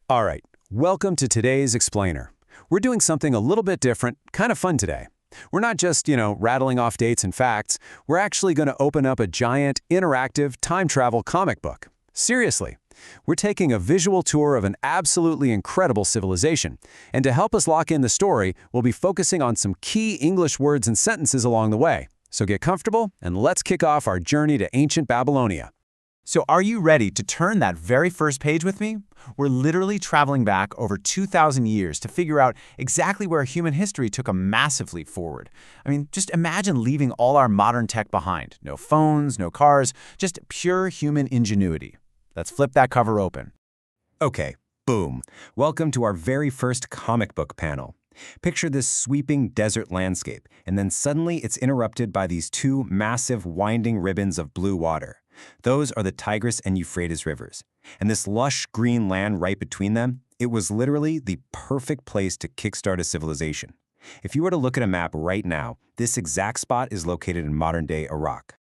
All right, welcome to today's Explainer. We're doing something a little bit different, kind of fun today. We're not just, rattling off dates and facts. We're actually going to open up a giant, interactive, time travel comic book. Seriously. We're taking a visual tour of an absolutely incredible civilization. And to help us lock in the story, we'll be focusing on some key English words and sentences along the way. So get comfortable, and let's kick off our journey to ancient Babylonia. So are you ready to turn that very first page with me? We're literally traveling back over 2,000 years to figure out exactly where human history took a massive leap forward. I mean, just imagine leaving all our modern tech behind. No phones, no cars, just pure human ingenuity. Let's flip that cover open. Okay, boom. Welcome to our very first comic book panel. Picture this sweeping desert landscape, and then suddenly it's interrupted by these two massive winding ribbons of blue water. Those are the Tigris and Euphrates rivers. And this lush green land right between them, it was literally the perfect place to kickstart a civilization. If you were to look at a map right now, this exact spot is located in modern-day Iraq.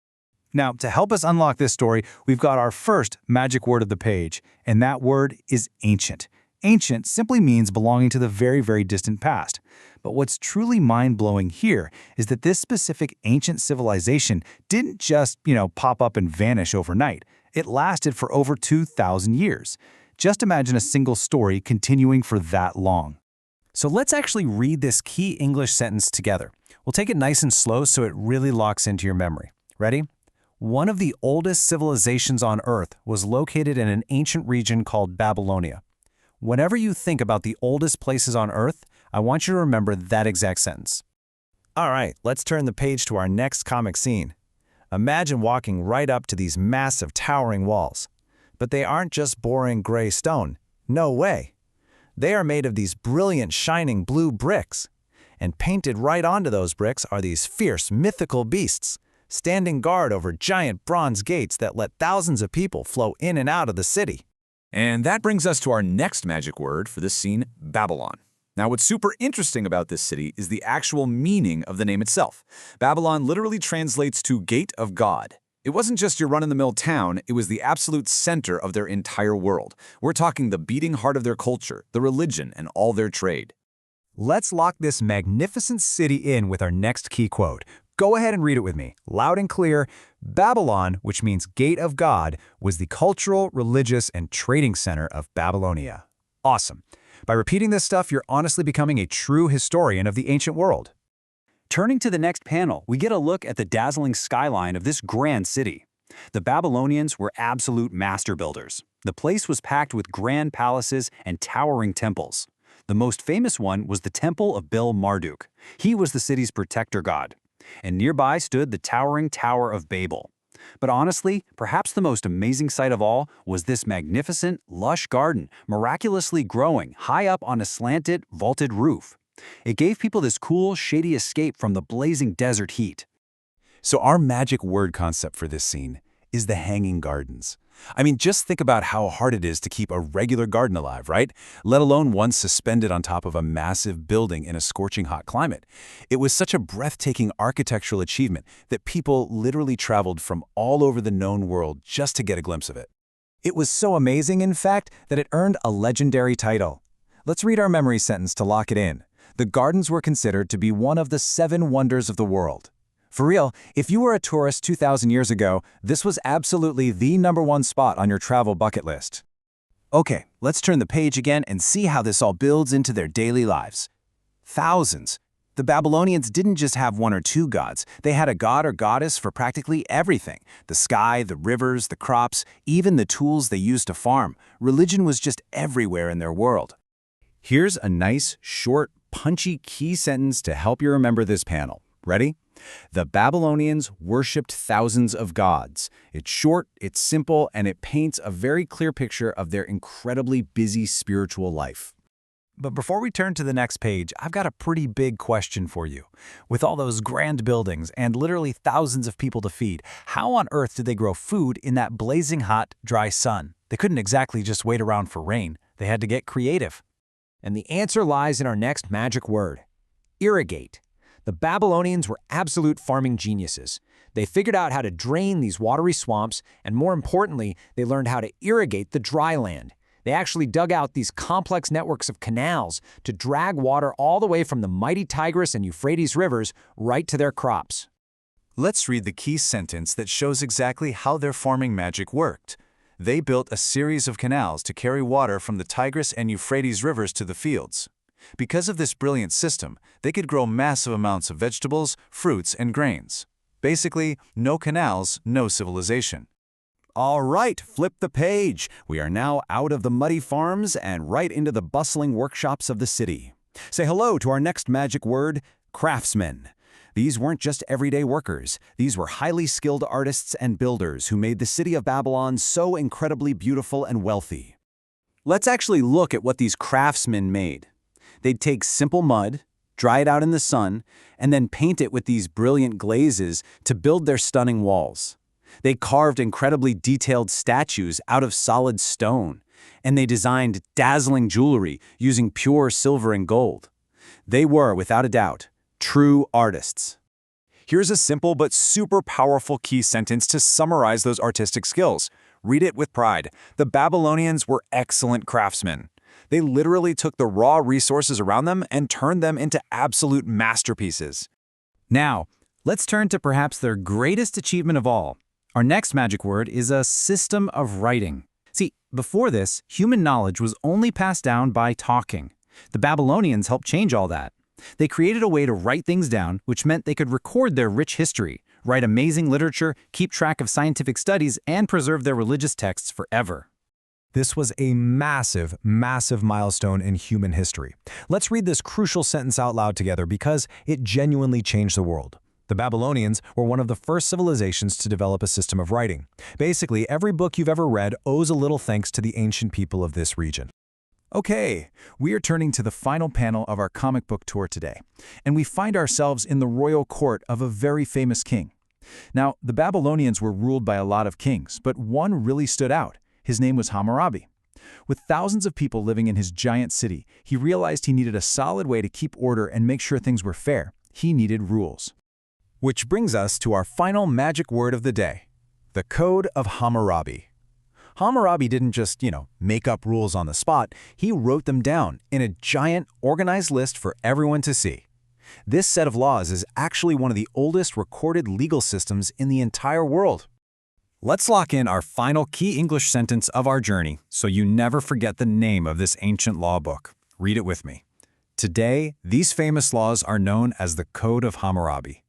Now, to help us unlock this story, we've got our first magic word of the page, and that word is ancient. Ancient simply means belonging to the very, very distant past. But what's truly mind-blowing here is that this specific ancient civilization didn't just, pop up and vanish overnight. It lasted for over 2,000 years. Just imagine a single story continuing for that long. So let's actually read this key English sentence together. We'll take it nice and slow so it really locks into your memory. Ready? One of the oldest civilizations on Earth was located in an ancient region called Babylonia. Whenever you think about the oldest places on Earth, I want you to remember that exact sentence. All right, let's turn the page to our next comic scene. Imagine walking right up to these massive towering walls. But they aren't just boring gray stone. No way. They are made of these brilliant shining blue bricks. And painted right onto those bricks are these fierce mythical beasts, standing guard over giant bronze gates that let thousands of people flow in and out of the city. And that brings us to our next magic word for this scene, Babylon. Now, what's super interesting about this city is the actual meaning of the name itself. Babylon literally translates to Gate of God. It wasn't just your run-of-the-mill town, it was the absolute center of their entire world. We're talking the beating heart of their culture, the religion, and all their trade. Let's lock this magnificent city in with our next key quote. Go ahead and read it with me, loud and clear. Babylon, which means Gate of God, was the cultural, religious, and trading center of Babylonia. Awesome. By repeating this stuff, you're honestly becoming a true historian of the ancient world. Turning to the next panel, we get a look at the dazzling skyline of this grand city. The Babylonians were absolute master builders. The place was packed with grand palaces and towering temples. The most famous one was the Temple of Bel Marduk. He was the city's protector god. And nearby stood the towering Tower of Babel. But honestly, perhaps the most amazing sight of all was this magnificent, lush garden, miraculously growing high up on a slanted, vaulted roof. It gave people this cool, shady escape from the blazing desert heat. So our magic word concept for this scene is the hanging gardens. I mean, just think about how hard it is to keep a regular garden alive, right? Let alone one suspended on top of a massive building in a scorching hot climate. It was such a breathtaking architectural achievement that people literally traveled from all over the known world just to get a glimpse of it. It was so amazing, in fact, that it earned a legendary title. Let's read our memory sentence to lock it in. The gardens were considered to be one of the 7 wonders of the world. For real, if you were a tourist 2,000 years ago, this was absolutely the #1 spot on your travel bucket list. Okay, let's turn the page again and see how this all builds into their daily lives. Thousands. The Babylonians didn't just have 1 or 2 gods. They had a god or goddess for practically everything. The sky, the rivers, the crops, even the tools they used to farm. Religion was just everywhere in their world. Here's a nice, short, punchy key sentence to help you remember this panel. Ready? The Babylonians worshipped thousands of gods. It's short, it's simple, and it paints a very clear picture of their incredibly busy spiritual life. But before we turn to the next page, I've got a pretty big question for you. With all those grand buildings and literally thousands of people to feed, how on earth did they grow food in that blazing hot, dry sun? They couldn't exactly just wait around for rain. They had to get creative. And the answer lies in our next magic word: irrigate. The Babylonians were absolute farming geniuses. They figured out how to drain these watery swamps, and more importantly, they learned how to irrigate the dry land. They actually dug out these complex networks of canals to drag water all the way from the mighty Tigris and Euphrates rivers right to their crops. Let's read the key sentence that shows exactly how their farming magic worked. They built a series of canals to carry water from the Tigris and Euphrates rivers to the fields. Because of this brilliant system, they could grow massive amounts of vegetables, fruits, and grains. Basically, no canals, no civilization. All right, flip the page. We are now out of the muddy farms and right into the bustling workshops of the city. Say hello to our next magic word, craftsmen. These weren't just everyday workers. These were highly skilled artists and builders who made the city of Babylon so incredibly beautiful and wealthy. Let's actually look at what these craftsmen made. They'd take simple mud, dry it out in the sun, and then paint it with these brilliant glazes to build their stunning walls. They carved incredibly detailed statues out of solid stone, and they designed dazzling jewelry using pure silver and gold. They were, without a doubt, true artists. Here's a simple but super powerful key sentence to summarize those artistic skills. Read it with pride. The Babylonians were excellent craftsmen. They literally took the raw resources around them and turned them into absolute masterpieces. Now, let's turn to perhaps their greatest achievement of all. Our next magic word is a system of writing. See, before this, human knowledge was only passed down by talking. The Babylonians helped change all that. They created a way to write things down, which meant they could record their rich history, write amazing literature, keep track of scientific studies, and preserve their religious texts forever. This was a massive, massive milestone in human history. Let's read this crucial sentence out loud together because it genuinely changed the world. The Babylonians were one of the first civilizations to develop a system of writing. Basically, every book you've ever read owes a little thanks to the ancient people of this region. Okay, we are turning to the final panel of our comic book tour today, and we find ourselves in the royal court of a very famous king. Now, the Babylonians were ruled by a lot of kings, but one really stood out. His name was Hammurabi. With thousands of people living in his giant city, he realized he needed a solid way to keep order and make sure things were fair. He needed rules. Which brings us to our final magic word of the day, the Code of Hammurabi. Hammurabi didn't just, make up rules on the spot. He wrote them down in a giant, organized list for everyone to see. This set of laws is actually one of the oldest recorded legal systems in the entire world. Let's lock in our final key English sentence of our journey so you never forget the name of this ancient law book. Read it with me. Today, these famous laws are known as the Code of Hammurabi.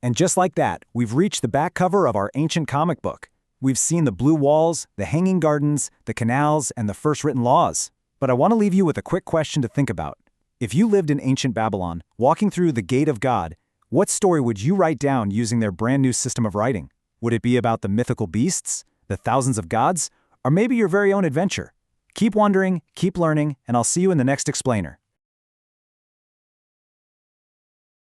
And just like that, we've reached the back cover of our ancient comic book. We've seen the blue walls, the hanging gardens, the canals, and the first written laws. But I want to leave you with a quick question to think about. If you lived in ancient Babylon, walking through the Gate of God, what story would you write down using their brand new system of writing? Would it be about the mythical beasts, the thousands of gods, or maybe your very own adventure? Keep wondering, keep learning, and I'll see you in the next explainer.